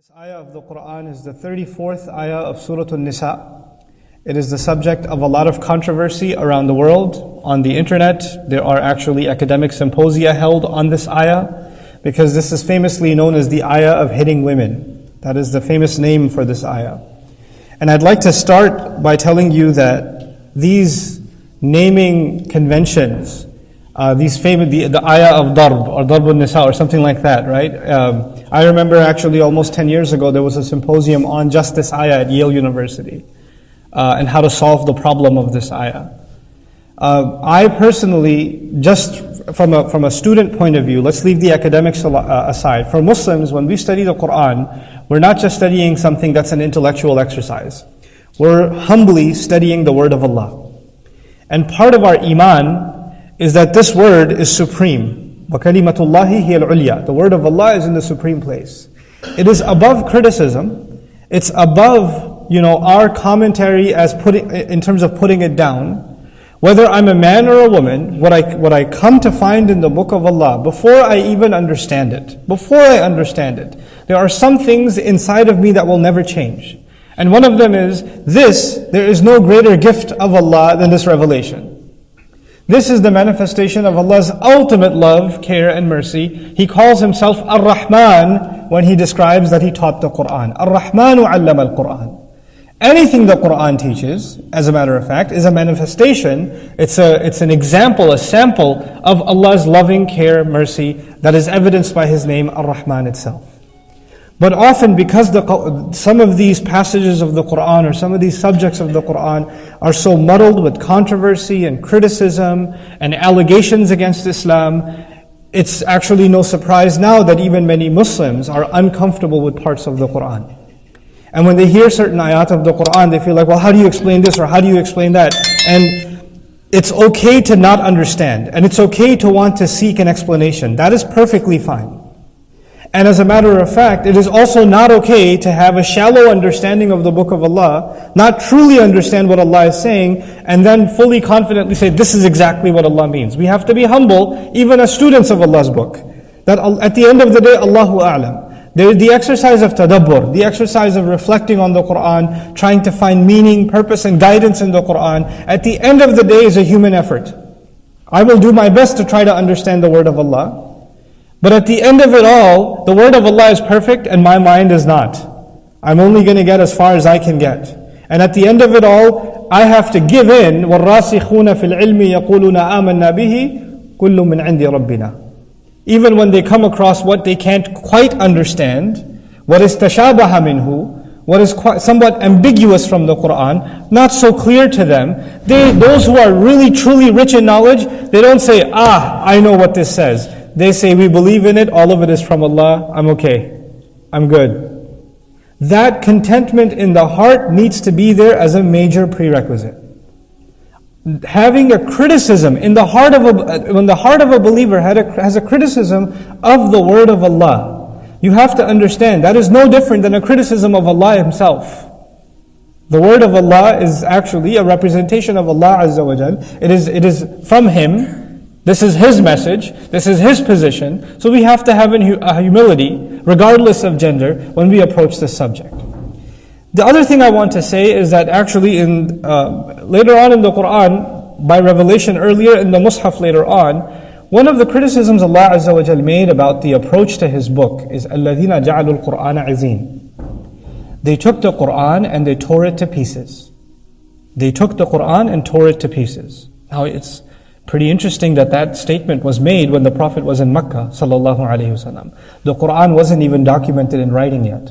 This ayah of the Quran is the 34th ayah of Surah An-Nisa. It is the subject of a lot of controversy around the world. On the internet, there are actually academic symposia held on this ayah, because this is famously known as the ayah of hitting women. That is the famous name for this ayah. And I'd like to start by telling you that these naming conventions, the ayah of darb, or darb al-nisa, or something like that, right? I remember actually almost 10 years ago, there was a symposium on just this ayah at Yale University, and how to solve the problem of this ayah. I personally, just from a student point of view, let's leave the academics aside. For Muslims, when we study the Quran, we're not just studying something that's an intellectual exercise. We're humbly studying the word of Allah. And part of our iman is that this word is supreme. وَكَلِمَةُ اللَّهِ هِيَ الْعُلْيَا. The word of Allah is in the supreme place. It is above criticism. It's above, our commentary in terms of putting it down. Whether I'm a man or a woman, what I come to find in the book of Allah, before I even understand it, there are some things inside of me that will never change. And one of them is there is no greater gift of Allah than this revelation. This is the manifestation of Allah's ultimate love, care and mercy. He calls himself Ar-Rahman when he describes that he taught the Quran. Ar-Rahmanu 'allama al-Quran. Anything the Quran teaches, as a matter of fact, is a manifestation. It's an example, a sample of Allah's loving care, mercy that is evidenced by His name Ar-Rahman itself. But often, because some of these passages of the Quran or some of these subjects of the Quran are so muddled with controversy and criticism and allegations against Islam, it's actually no surprise now that even many Muslims are uncomfortable with parts of the Quran. And when they hear certain ayat of the Quran, they feel like, well, how do you explain this or how do you explain that? And it's okay to not understand, and it's okay to want to seek an explanation. That is perfectly fine. And as a matter of fact, it is also not okay to have a shallow understanding of the book of Allah, not truly understand what Allah is saying, and then fully confidently say, this is exactly what Allah means. We have to be humble, even as students of Allah's book. That at the end of the day, Allahu A'lam. The exercise of tadabbur, the exercise of reflecting on the Quran, trying to find meaning, purpose, and guidance in the Quran, at the end of the day is a human effort. I will do my best to try to understand the word of Allah. But at the end of it all, the word of Allah is perfect and my mind is not. I'm only going to get as far as I can get. And at the end of it all, I have to give in. وَالرَّاسِخُونَ فِي الْعِلْمِ يَقُولُونَ آمَنَّا بِهِ كُلٌّ مِّنْ عِنْدِ رَبِّنَا. Even when they come across what they can't quite understand, what is tashabaha minhu, what is somewhat ambiguous from the Quran, not so clear to them, those who are really truly rich in knowledge, they don't say, I know what this says. They say, we believe in it, all of it is from Allah, I'm okay, I'm good. That contentment in the heart needs to be there as a major prerequisite. Having a criticism when the heart of a believer has a criticism of the word of Allah, you have to understand that is no different than a criticism of Allah Himself. The word of Allah is actually a representation of Allah Azza wa Jal. It is from Him. This is His message, this is His position, so we have to have a humility, regardless of gender, when we approach this subject. The other thing I want to say is that actually later on in the Quran, by revelation earlier in the Mus'haf later on, one of the criticisms Allah Azza wa Jal made about the approach to His book is الَّذِينَ جَعَلُوا الْقُرْآنَ عِزِينَ. They took the Quran and they tore it to pieces. They took the Quran and tore it to pieces. Now it's pretty interesting that statement was made when the Prophet was in Mecca, sallallahu alaihi wasallam. The Quran wasn't even documented in writing yet.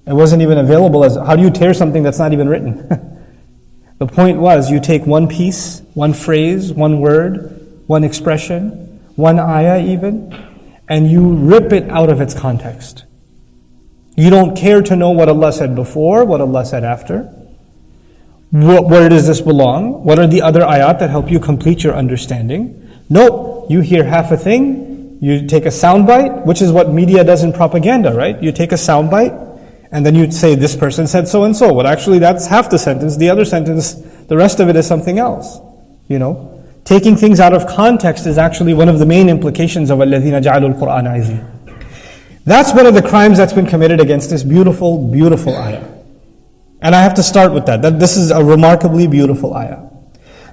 It wasn't even available how do you tear something that's not even written? The point was, you take one piece, one phrase, one word, one expression, one ayah even, and you rip it out of its context. You don't care to know what Allah said before, what Allah said after. Where does this belong? What are the other ayat that help you complete your understanding? No, you hear half a thing, you take a soundbite, which is what media does in propaganda, right? You take a soundbite, and then you say, this person said so and so. Well, actually, that's half the sentence. The other sentence, the rest of it is something else. Taking things out of context is actually one of the main implications of الَّذِينَ جَعَلُوا الْقُرْآنَ عِزِينَ. That's one of the crimes that's been committed against this beautiful, beautiful ayah. And I have to start with that this is a remarkably beautiful ayah.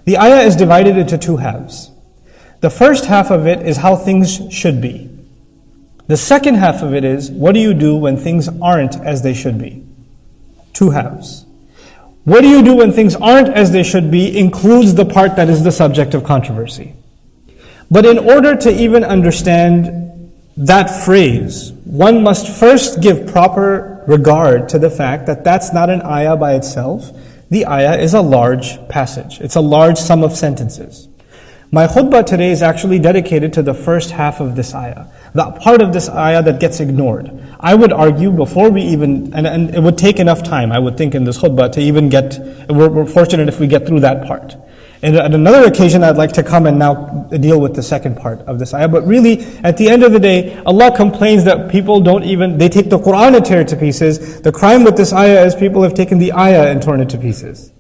The ayah is divided into two halves. The first half of it is how things should be. The second half of it is, what do you do when things aren't as they should be? Two halves. What do you do when things aren't as they should be includes the part that is the subject of controversy. But in order to even understand that phrase, one must first give proper regard to the fact that that's not an ayah by itself. The ayah is a large passage. It's a large sum of sentences. My khutbah today is actually dedicated to the first half of this ayah, the part of this ayah that gets ignored. I would argue before we even, and it would take enough time, I would think, in this khutbah to even we're fortunate if we get through that part. And at another occasion, I'd like to come and now deal with the second part of this ayah. But really, at the end of the day, Allah complains that people they take the Qur'an and tear it to pieces. The crime with this ayah is people have taken the ayah and torn it to pieces.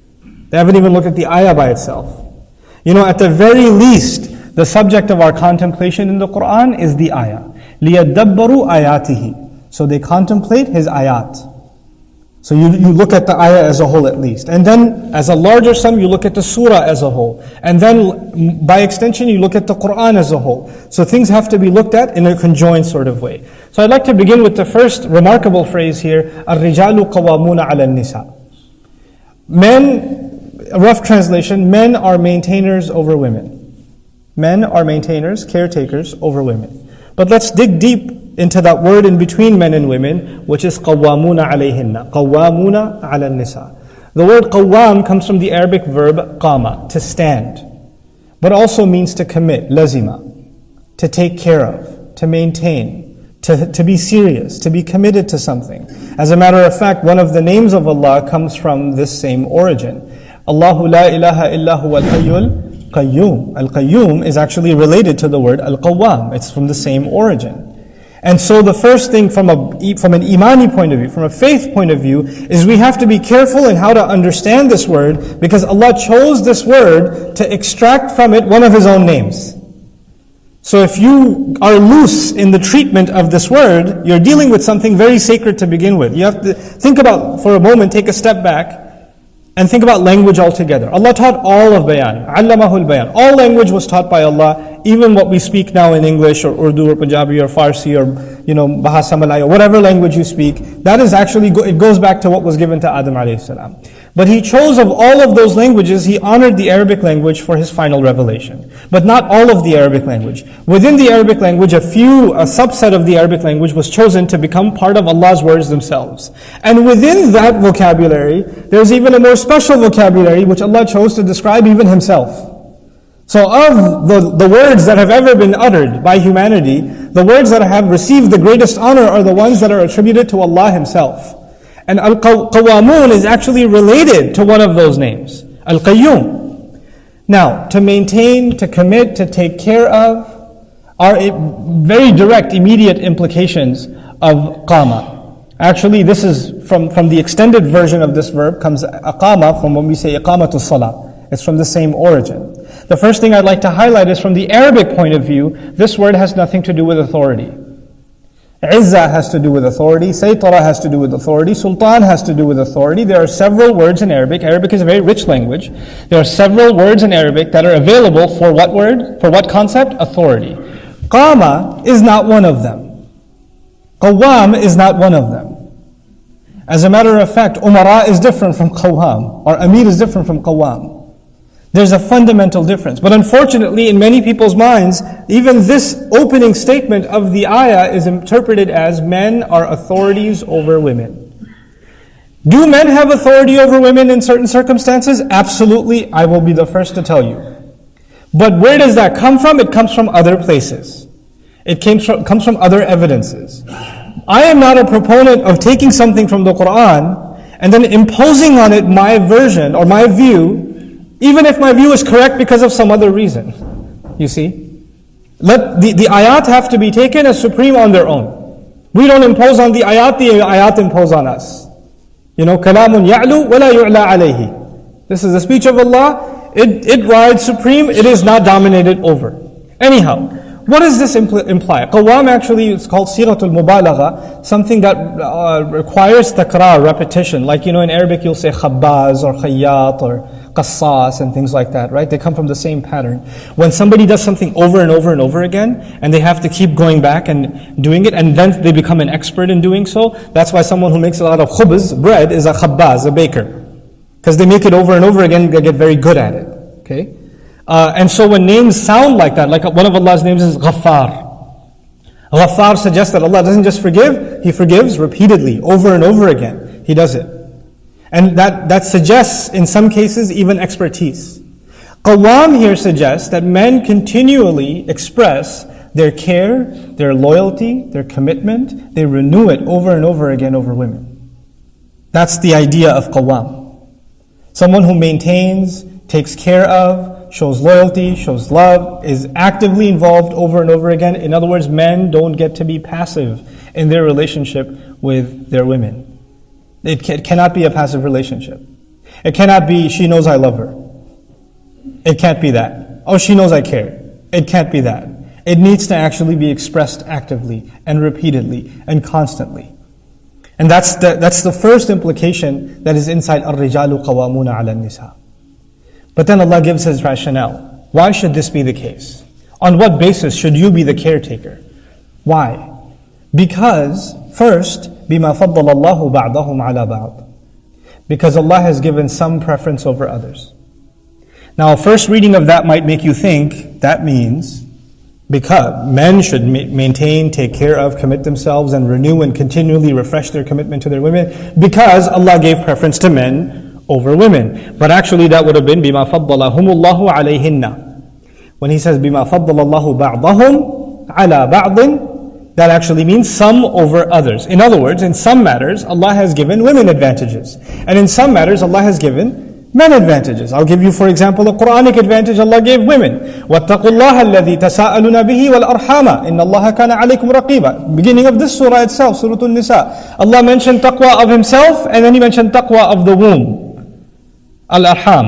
They haven't even looked at the ayah by itself. At the very least, the subject of our contemplation in the Qur'an is the ayah. لِيَدَّبَّرُوا آيَاتِهِ. So they contemplate His ayat. So you look at the ayah as a whole at least. And then, as a larger sum, you look at the surah as a whole. And then, by extension, you look at the Qur'an as a whole. So things have to be looked at in a conjoined sort of way. So I'd like to begin with the first remarkable phrase here, الرِّجَالُ قَوَّامُونَ عَلَى النِّسَاءِ. Men, a rough translation, men are maintainers over women. Men are maintainers, caretakers over women. But let's dig deep into that word in between men and women, which is قَوَّامُونَ عَلَيْهِنَّ قَوَّامُونَ عَلَى النِّسَاءِ. The word qawwam comes from the Arabic verb qama, to stand, but also means to commit, lazima, to take care of, to maintain, to be serious, to be committed to something. As a matter of fact, one of the names of Allah comes from this same origin. Allahu la ilaha illa huwa al-hayyul qayyum. Al-qayyum is actually related to the word al-qawwam. It's from the same origin. And so the first thing from an imani point of view, from a faith point of view, is we have to be careful in how to understand this word, because Allah chose this word to extract from it one of His own names. So if you are loose in the treatment of this word, you're dealing with something very sacred to begin with. You have to think about, for a moment, take a step back, and think about language altogether. Allah taught all of bayan. Allamahul bayan. All language was taught by Allah, even what we speak now in English or Urdu or Punjabi or Farsi or Bahasa Malay, whatever language you speak. That is actually, it goes back to what was given to Adam alayhi salam. But He chose of all of those languages, He honored the Arabic language for His final revelation. But not all of the Arabic language. Within the Arabic language, a subset of the Arabic language was chosen to become part of Allah's words themselves. And within that vocabulary, there's even a more special vocabulary which Allah chose to describe even Himself. So of the words that have ever been uttered by humanity, the words that have received the greatest honor are the ones that are attributed to Allah Himself. And Al-Qawwamun is actually related to one of those names, Al-Qayyum. Now, to maintain, to commit, to take care of are very direct, immediate implications of qama. Actually, this is from the extended version of this verb comes aqama, from when we say iqamatus salah. It's from the same origin. The first thing I'd like to highlight is from the Arabic point of view, this word has nothing to do with authority. Izzah has to do with authority, Saytara has to do with authority, Sultan has to do with authority. There are several words in Arabic. Arabic is a very rich language. There are several words in Arabic that are available for what word? For what concept? Authority. Qama is not one of them. Qawwam is not one of them. As a matter of fact, Umara is different from Qawwam, or Amir is different from Qawwam. There's a fundamental difference. But unfortunately, in many people's minds, even this opening statement of the ayah is interpreted as men are authorities over women. Do men have authority over women in certain circumstances? Absolutely, I will be the first to tell you. But where does that come from? It comes from other places. It comes from other evidences. I am not a proponent of taking something from the Qur'an and then imposing on it my version or my view, even if my view is correct because of some other reason. You see? Let the ayat have to be taken as supreme on their own. We don't impose on the ayat impose on us. Kalamun ya'lu wa la yu'la alayhi. This is the speech of Allah. It rides supreme. It is not dominated over. Anyhow, What does this imply? Qawwam actually is called sighatul mubalagha, something that requires takrar, repetition. Like, in Arabic you'll say khabbaz or khayyat or qassas and things like that, right? They come from the same pattern. When somebody does something over and over and over again, and they have to keep going back and doing it, and then they become an expert in doing so, that's why someone who makes a lot of khubz, bread, is a khabbaz, a baker. Because they make it over and over again, they get very good at it. Okay? And so when names sound like that, like one of Allah's names is Ghaffar. Ghaffar suggests that Allah doesn't just forgive, He forgives repeatedly, over and over again. He does it. And that suggests, in some cases, even expertise. Qawwam here suggests that men continually express their care, their loyalty, their commitment. They renew it over and over again over women. That's the idea of Qawwam. Someone who maintains, takes care of, shows loyalty, shows love, is actively involved over and over again. In other words, men don't get to be passive in their relationship with their women. It cannot be a passive relationship. It cannot be, she knows I love her. It can't be that. Oh, she knows I care. It can't be that. It needs to actually be expressed actively and repeatedly and constantly. And that's the first implication that is inside الرِّجَالُ قَوَامُونَ عَلَى النِّسَاءِ. But then Allah gives His rationale. Why should this be the case? On what basis should you be the caretaker? Why? Because, first, بِمَا فَضَّلَ اللَّهُ بَعْضَهُمْ عَلَى بَعْضٍ. Because Allah has given some preference over others. Now, a first reading of that might make you think that means because men should maintain, take care of, commit themselves, and renew and continually refresh their commitment to their women, because Allah gave preference to men over women. But actually that would have been بِمَا فَضَّلَهُمُ اللَّهُ عَلَيْهِنَّ. When He says بِمَا فَضَّلَ اللَّهُ بَعْضَهُمْ عَلَى بَعْضٍ, that actually means some over others. In other words, in some matters, Allah has given women advantages. And in some matters, Allah has given men advantages. I'll give you, for example, a Quranic advantage Allah gave women. وَاتَّقُوا اللَّهَ الَّذِي تَسَاءَلُونَ بِهِ وَالْأَرْحَامَ إِنَّ اللَّهَ كَانَ عَلَيْكُمْ رَقِيبًا. Beginning of this surah itself, Surah An-Nisa, Allah mentioned taqwa of Himself, and then He mentioned taqwa of the womb. Al-Arham.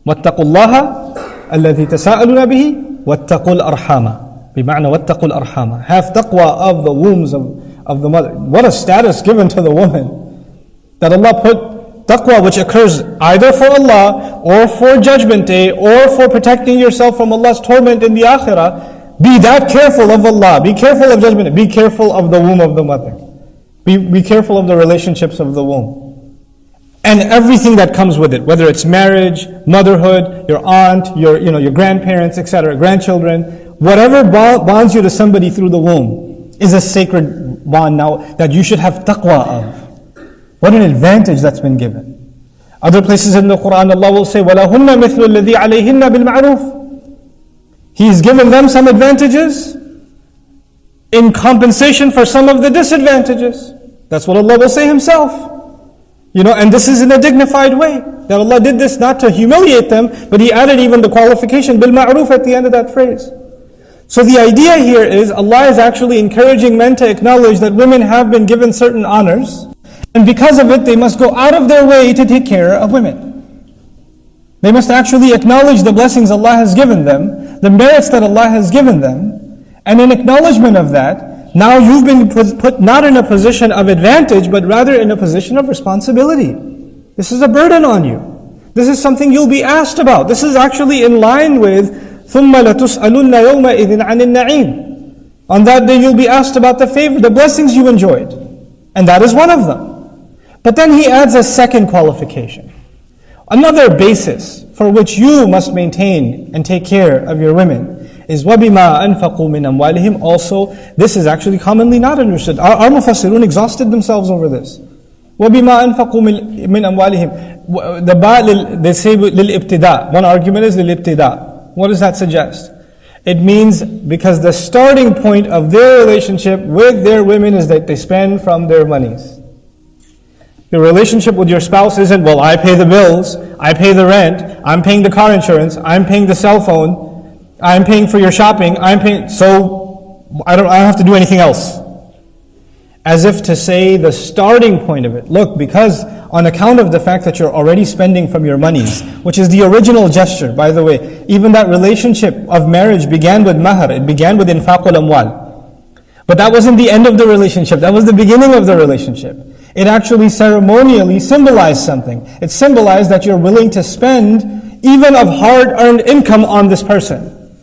وَاتَّقُوا اللَّهَ الَّذِي تَسَاءَلُونَ بِهِ وَاتَّقُوا الْأَرْحَامَ. بمعنى وَاتَّقُوا الْأَرْحَامَ. Have taqwa of the wombs of the mother. What a status given to the woman. That Allah put taqwa, which occurs either for Allah or for Judgment Day or for protecting yourself from Allah's torment in the Akhirah. Be that careful of Allah. Be careful of Judgment Day. Be careful of the womb of the mother. Be careful of the relationships of the womb. And everything that comes with it, whether it's marriage, motherhood, your aunt, your grandparents, etc., grandchildren, whatever bonds you to somebody through the womb is a sacred bond now that you should have taqwa of. What an advantage that's been given. Other places in the Quran, Allah will say, وَلَهُنَّ مِثْلُ الَّذِي عَلَيْهِنَّ بِالْمَعْرُوفِ. He's given them some advantages in compensation for some of the disadvantages. That's what Allah will say Himself. And this is in a dignified way. That Allah did this not to humiliate them, but He added even the qualification, بِالْمَعْرُوفِ, at the end of that phrase. So the idea here is, Allah is actually encouraging men to acknowledge that women have been given certain honors, and because of it, they must go out of their way to take care of women. They must actually acknowledge the blessings Allah has given them, the merits that Allah has given them, and in acknowledgement of that, now you've been put not in a position of advantage, but rather in a position of responsibility. This is a burden on you. This is something you'll be asked about. This is actually in line with ثُمَّ لَتُسْأَلُنَّ يَوْمَئِذٍ عَنِ النَّعِيمِ. On that day you'll be asked about the favor, the blessings you enjoyed. And that is one of them. But then He adds a second qualification. Another basis for which you must maintain and take care of your women is وَبِمَا أَنْفَقُوا مِنْ أَمْوَالِهِمْ. Also, this is actually commonly not understood. Our mufassirun exhausted themselves over this. وَبِمَا أَنْفَقُوا مِنْ أَمْوَالِهِمْ. The ba' they say لِلْإِبْتِدَاء. One argument is لِلْإِبْتِدَاء. What does that suggest? It means because the starting point of their relationship with their women is that they spend from their monies. Your relationship with your spouse isn't, well, I pay the bills, I pay the rent, I'm paying the car insurance, I'm paying the cell phone, I'm paying for your shopping, so I don't have to do anything else. as if to say the starting point of it. Look, because on account of the fact that you're already spending from your monies, which is the original gesture, by the way, even that relationship of marriage began with mahar, it began with infaqul amwal. But that wasn't the end of the relationship, that was the beginning of the relationship. It actually ceremonially symbolized something. It symbolized that you're willing to spend even of hard-earned income on this person.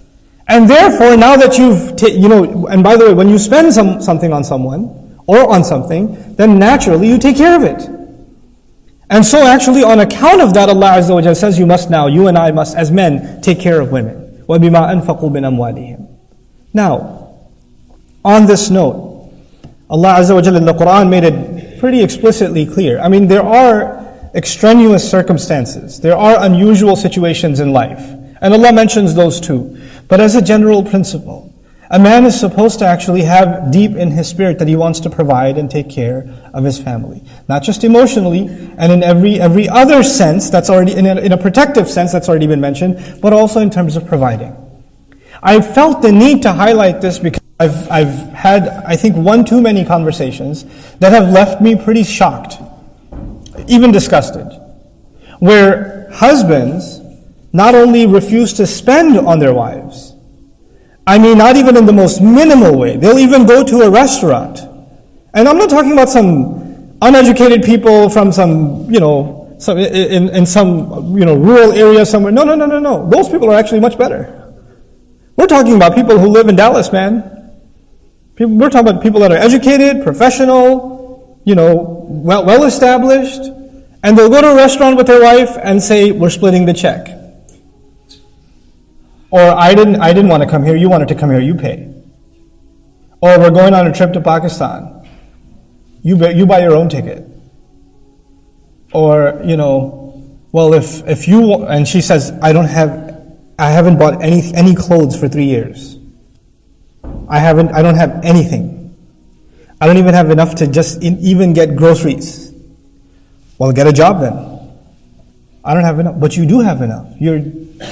And therefore, now that and by the way, when you spend something on someone, or on something, then naturally you take care of it. And so actually on account of that, Allah Azza wa Jalla says you and I must, as men, take care of women. وَبِمَا أَنفَقُوا مِنْ أَمْوَالِهِمْ. Now, on this note, Allah Azza wa Jalla in the Quran made it pretty explicitly clear. I mean, there are extraneous circumstances. There are unusual situations in life. And Allah mentions those too. But as a general principle, a man is supposed to actually have deep in his spirit that he wants to provide and take care of his family. Not just emotionally, and in every other sense that's already, in a protective sense that's already been mentioned, but also in terms of providing. I felt the need to highlight this because I've had, I think, one too many conversations that have left me pretty shocked, even disgusted, where husbands not only refuse to spend on their wives, I mean, not even in the most minimal way. They'll even go to a restaurant. And I'm not talking about some uneducated people from some rural area somewhere. No. Those people are actually much better. We're talking about people who live in Dallas, man. We're talking about people that are educated, professional, well established, and they'll go to a restaurant with their wife and say, we're splitting the check. Or I didn't want to come here, you wanted to come here, you pay. Or we're going on a trip to Pakistan. You buy your own ticket. Or, well, if you, and she says, I haven't bought any clothes for 3 years. I don't have anything. I don't even have enough to just even get groceries. Well, get a job then. I don't have enough, but you do have enough. You're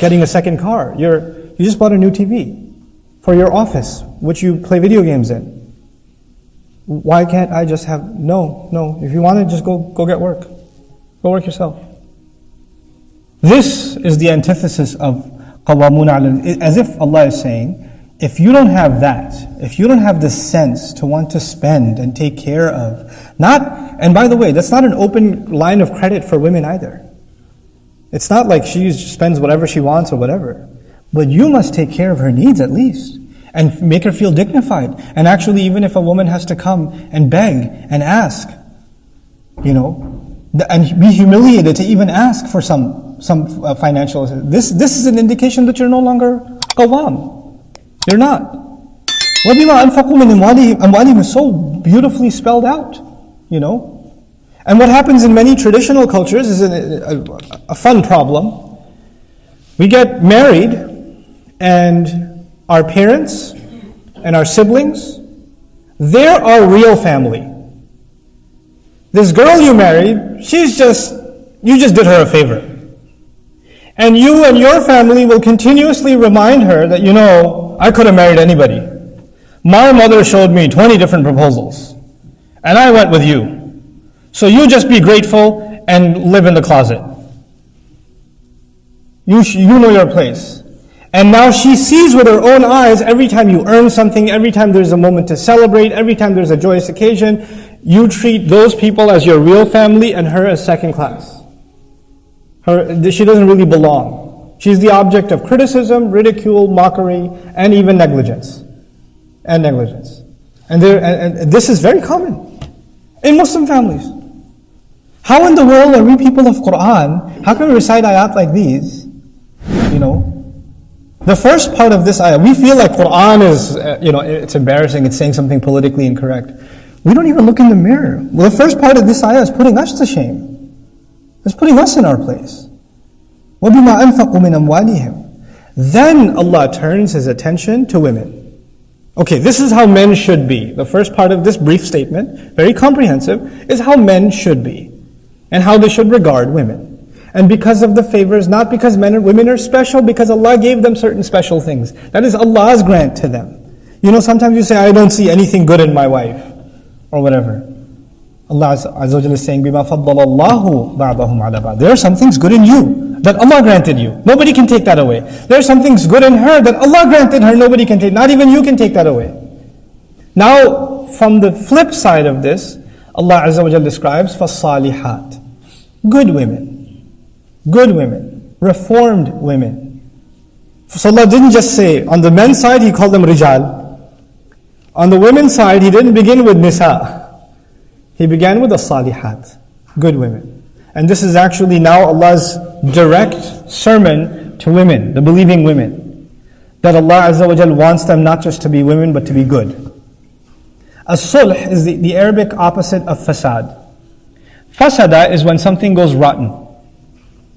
getting a second car. You just bought a new TV for your office, which you play video games in. Why can't I just have, no. If you want to, just go get work. Go work yourself. This is the antithesis of qawwamuna ala, as if Allah is saying, if you don't have that, if you don't have the sense to want to spend and take care of, and by the way, that's not an open line of credit for women either. It's not like she spends whatever she wants or whatever. But you must take care of her needs at least. And make her feel dignified. And actually, even if a woman has to come and beg and ask, and be humiliated to even ask for some financial assistance. This is an indication that you're no longer qawwam. You're not. وَبِمَا أَنْفَقُوا مِنْ أَمْوَالِهِمْ is so beautifully spelled out, And what happens in many traditional cultures is a fun problem. We get married, and our parents and our siblings, they're our real family. This girl you married, you just did her a favor. And you and your family will continuously remind her that, I could have married anybody. My mother showed me 20 different proposals, and I went with you. So you just be grateful and live in the closet. You know your place. And now she sees with her own eyes, every time you earn something, every time there's a moment to celebrate, every time there's a joyous occasion, you treat those people as your real family and her as second class. She doesn't really belong. She's the object of criticism, ridicule, mockery, and even negligence. And this is very common in Muslim families. How in the world are we people of Quran? How can we recite ayat like these? The first part of this ayah, we feel like Quran is, it's embarrassing, it's saying something politically incorrect. We don't even look in the mirror. Well, the first part of this ayah is putting us to shame. It's putting us in our place. وَبِمَا أَنْفَقُوا مِنْ أَمْوَالِهِمْ. Then Allah turns His attention to women. Okay, this is how men should be. The first part of this brief statement, very comprehensive, is how men should be. And how they should regard women. And because of the favors, not because men and women are special, because Allah gave them certain special things. That is Allah's grant to them. Sometimes you say, I don't see anything good in my wife. or whatever. Allah Azza wa Jalla is saying, بِمَا فَضَّلَ اللَّهُ بَعْضَهُمْ عَلَى بَعْضٍ. There are some things good in you that Allah granted you. Nobody can take that away. There are some things good in her that Allah granted her. Nobody can take. Not even you can take that away. Now, from the flip side of this, Allah Azza wa Jalla describes فَالصَّالِحَاتِ. Good women, reformed women. So Allah didn't just say, on the men's side He called them rijal. On the women's side He didn't begin with nisa. He began with the salihat, good women. And this is actually now Allah's direct sermon to women, the believing women. That Allah Azza wa Jal wants them not just to be women, but to be good. As-sulh is the Arabic opposite of fasad. Fasada is when something goes rotten.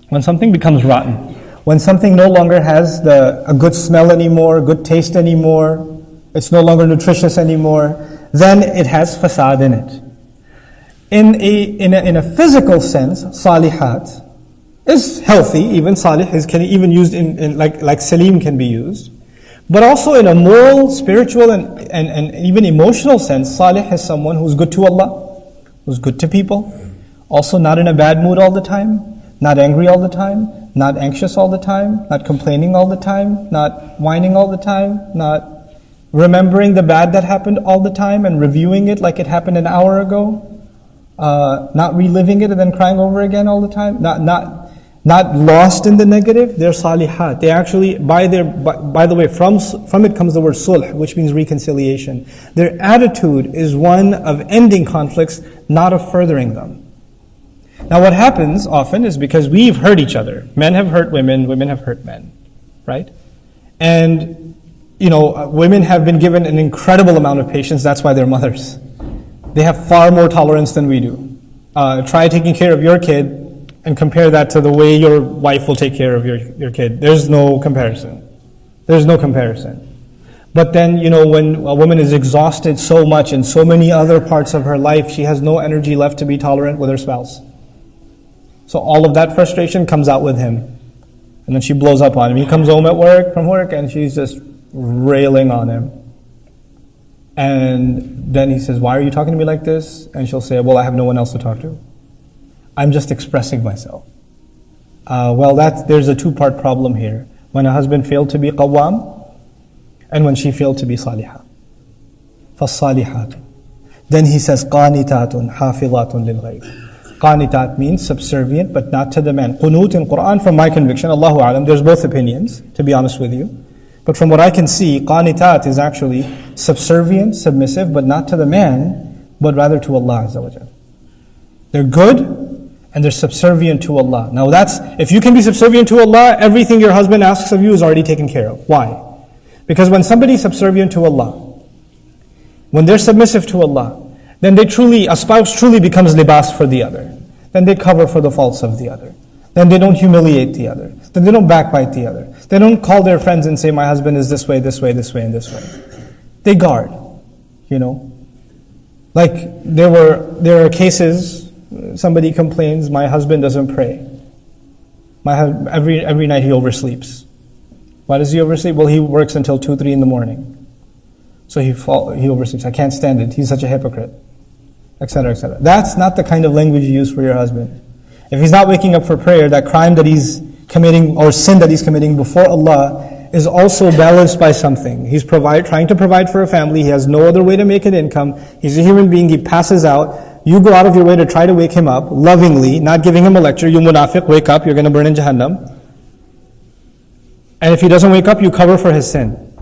When something becomes rotten. When something no longer has a good smell anymore, a good taste anymore, it's no longer nutritious anymore, then it has fasad in it. In a physical sense, salihat is healthy. Even salih can even used in like salim can be used. But also in a moral, spiritual, and even emotional sense, salih is someone who's good to Allah, who's good to people. Also not in a bad mood all the time, not angry all the time, not anxious all the time, not complaining all the time, not whining all the time, not remembering the bad that happened all the time and reviewing it like it happened an hour ago. Not reliving it and then crying over again all the time, not lost in the negative. They're salihat. They actually, by the way, from it comes the word sulh, which means reconciliation. Their attitude is one of ending conflicts, not of furthering them. Now what happens often is because we've hurt each other. Men have hurt women, women have hurt men, right? And, women have been given an incredible amount of patience, that's why they're mothers. They have far more tolerance than we do. Try taking care of your kid and compare that to the way your wife will take care of your kid. There's no comparison. But then, when a woman is exhausted so much in so many other parts of her life, she has no energy left to be tolerant with her spouse. So all of that frustration comes out with him. And then she blows up on him. He comes home from work, and she's just railing on him. And then he says, why are you talking to me like this? And she'll say, well, I have no one else to talk to. I'm just expressing myself. There's a two-part problem here. When a husband failed to be qawwam, and when she failed to be salihah. فَالصَّالِحَاتُ. Then he says, قَانِتَاتٌ حَافِظَاتٌ لِلْغَيْبِ. Qanitat means subservient, but not to the man. Qunut in Quran, from my conviction, Allahu A'lam, there's both opinions, to be honest with you. But from what I can see, qanitat is actually subservient, submissive, but not to the man, but rather to Allah Azza wa Jalla. They're good, and they're subservient to Allah. Now if you can be subservient to Allah, everything your husband asks of you is already taken care of. Why? Because when somebody's subservient to Allah, when they're submissive to Allah, then a spouse truly becomes libas for the other. Then they cover for the faults of the other. Then they don't humiliate the other. Then they don't backbite the other. They don't call their friends and say, my husband is this way, this way, this way, and this way. They guard, Like there are cases, somebody complains, my husband doesn't pray. Every night he oversleeps. Why does he oversleep? Well, he works until 2, 3 in the morning. So he oversleeps. I can't stand it. He's such a hypocrite. Etc., etc. That's not the kind of language you use for your husband. If he's not waking up for prayer, that crime that he's committing or sin that he's committing before Allah is also balanced by something. He's trying to provide for a family. He has no other way to make an income. He's a human being. He passes out. You go out of your way to try to wake him up lovingly, not giving him a lecture. You munafiq, wake up. You're going to burn in Jahannam. And if he doesn't wake up, you cover for his sin.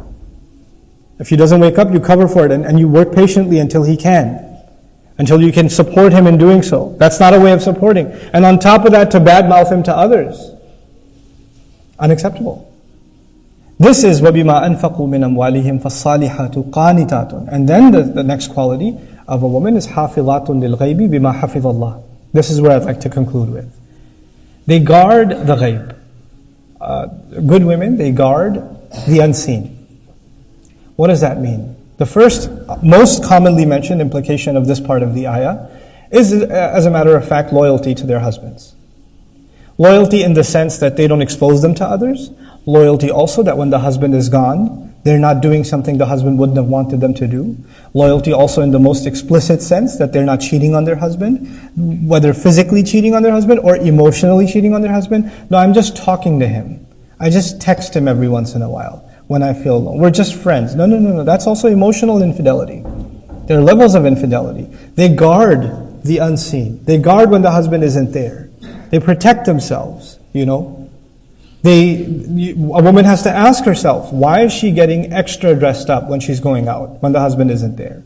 If he doesn't wake up, you cover for it and you work patiently until he can. Until you can support him in doing so. That's not a way of supporting. And on top of that, to badmouth him to others. Unacceptable. This is وَبِمَا أَنفَقُوا مِنْ أَمْوَالِهِمْ فَالصَّالِحَاتُ قَانِتَاتٌ. And then the next quality of a woman is حَافِظَاتٌ لِلْغَيْبِ بِمَا حَفِظَ اللَّهِ. This is where I'd like to conclude with. They guard the ghaib. Good women, they guard the unseen. What does that mean? The first, most commonly mentioned implication of this part of the ayah is, as a matter of fact, loyalty to their husbands. Loyalty in the sense that they don't expose them to others. Loyalty also that when the husband is gone, They're not doing something the husband wouldn't have wanted them to do. Loyalty also in the most explicit sense, that they're not cheating on their husband, whether physically cheating on their husband or emotionally cheating on their husband. No, I'm just talking to him. I just text him every once in a while when I feel alone. We're just friends. No. That's also emotional infidelity. There are levels of infidelity. They guard the unseen. They guard when the husband isn't there. They protect themselves, A woman has to ask herself, why is she getting extra dressed up when she's going out, when the husband isn't there?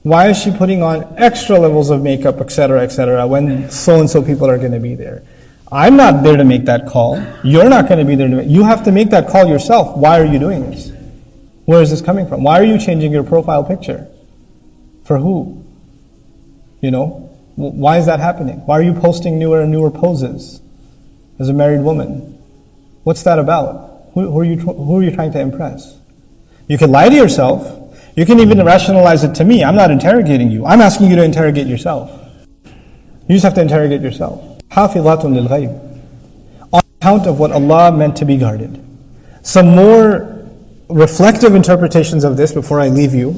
Why is she putting on extra levels of makeup, etc., when so-and-so people are going to be there? I'm not there to make that call. You're not going to be there to make. You have to make that call yourself. Why are you doing this? Where is this coming from? Why are you changing your profile picture? For who? Why is that happening? Why are you posting newer and newer poses as a married woman? What's that about? Who are you trying to impress? You can lie to yourself. You can even rationalize it to me. I'm not interrogating you. I'm asking you to interrogate yourself. You just have to interrogate yourself. حافظات للغيب. On account of what Allah meant to be guarded. Some more reflective interpretations of this before I leave you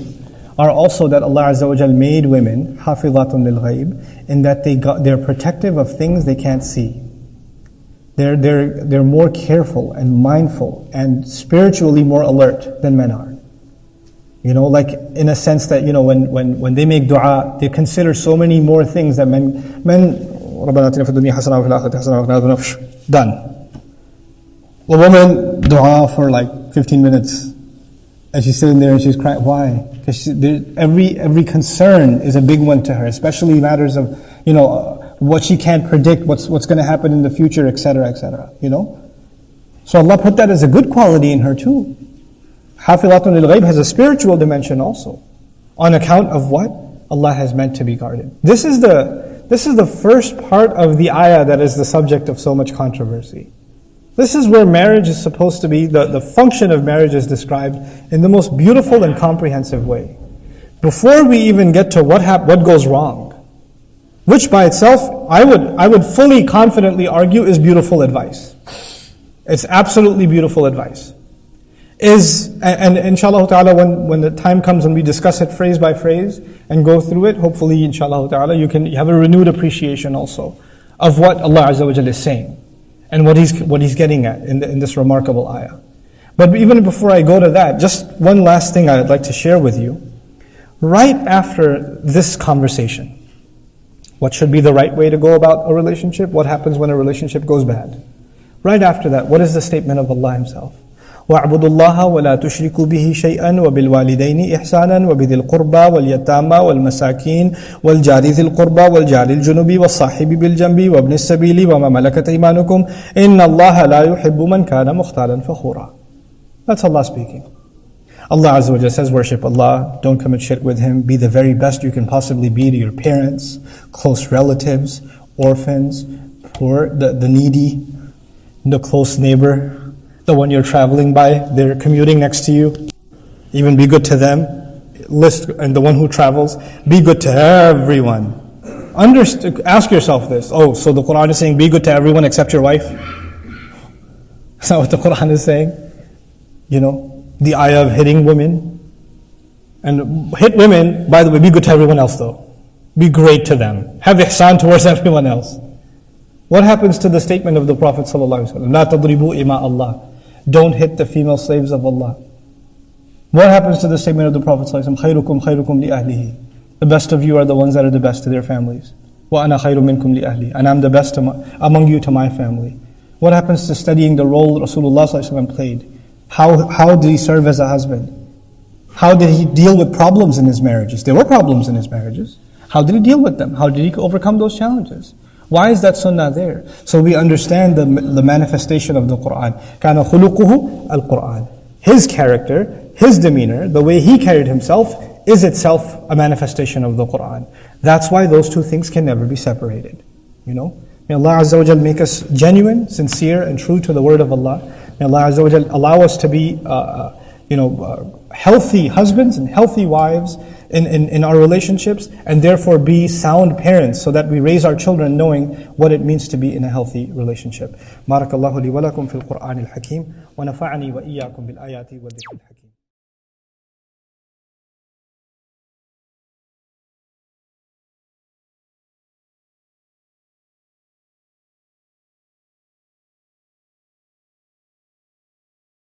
are also that Allah Azza wa Jal made women حافظات للغيب, in that they're protective of things they can't see. They're more careful and mindful and spiritually more alert than men are. Like in a sense that, when they make dua, they consider so many more things that men رَبَّنَا آتِنَا فِي الدُّنْيَا حَسَنَةً وَفِي الْآخِرَةِ حَسَنَةً وَقِنَا عَذَابَ النَّارِ. Done. A woman dua for like 15 minutes, and she's sitting there and she's crying. Why? Because every concern is a big one to her, especially matters of, what she can't predict, what's going to happen in the future, etc., So Allah put that as a good quality in her too. Hafilatun lil Ghaib has a spiritual dimension also, on account of what Allah has meant to be guarded. This is the first part of the ayah that is the subject of so much controversy. This is where marriage is supposed to be, the function of marriage is described in the most beautiful and comprehensive way. Before we even get to what goes wrong, which by itself, I would fully confidently argue is beautiful advice. It's absolutely beautiful advice. And inshallah ta'ala, when the time comes and we discuss it phrase by phrase and go through it, hopefully inshallah ta'ala, you have a renewed appreciation also of what Allah Azza wa Jalla is saying and what He's getting at in this remarkable ayah. But even before I go to that, just one last thing I'd like to share with you. Right after this conversation, what should be the right way to go about a relationship? What happens when a relationship goes bad? Right after that, what is the statement of Allah Himself? وَاعْبُدُوا اللَّهَ وَلَا تُشْرِكُوا بِهِ شَيْئًا وَبِالْوَالِدَيْنِ إِحْسَانًا وَبِذِي الْقُرْبَى وَالْيَتَامَى وَالْمَسَاكِينِ وَالْجَارِ ذِي الْقُرْبَى وَالْجَارِ الْجُنُبِ وَالصَّاحِبِ بِالْجَنبِ وَابْنِ السَّبِيلِ وَمَا مَلَكَتْ أَيْمَانُكُمْ إِنَّ اللَّهَ لَا يُحِبُّ مَنْ كَانَ مُخْتَالًا فَخُورًا. That's Allah speaking. Allah Azza wa Jalla says, worship Allah, don't commit shirk with Him, be the very best you can possibly be to your parents, close relatives, orphans, poor, the needy, the close neighbor, the one you're traveling by, they're commuting next to you. Even be good to them. And the one who travels, be good to everyone. Ask yourself this. So the Quran is saying, be good to everyone except your wife? Is that what the Quran is saying? The ayah of hitting women. And hit women, by the way, be good to everyone else though. Be great to them. Have ihsan towards everyone else. What happens to the statement of the Prophet ﷺ? لَا تَضْرِبُوا إِمَاءَ اللَّهِ. Don't hit the female slaves of Allah. What happens to the statement of the Prophet ﷺ? خَيْرُكُمْ خَيْرُكُمْ لِأَهْلِهِ. The best of you are the ones that are the best to their families. وَأَنَا خَيْرٌ مِنْكُمْ لِأَهْلِي. And I'm the best among you to my family. What happens to studying the role Rasulullah ﷺ played? How did he serve as a husband? How did he deal with problems in his marriages? There were problems in his marriages. How did he deal with them? How did he overcome those challenges? Why is that sunnah there? So we understand the manifestation of the Qur'an. كَانَ خُلُقُهُ الْقُرْآنِ. His character, his demeanor, the way he carried himself is itself a manifestation of the Qur'an. That's why those two things can never be separated. May Allah Azza wa Jal make us genuine, sincere and true to the word of Allah. May Allah Azza wa Jal allow us to be healthy husbands and healthy wives in our relationships, and therefore be sound parents so that we raise our children knowing what it means to be in a healthy relationship. Barakallahu li wa lakum fil Qur'anil Hakim wa nafa'ani wa iyyakum bil ayati wa dhikril hakim.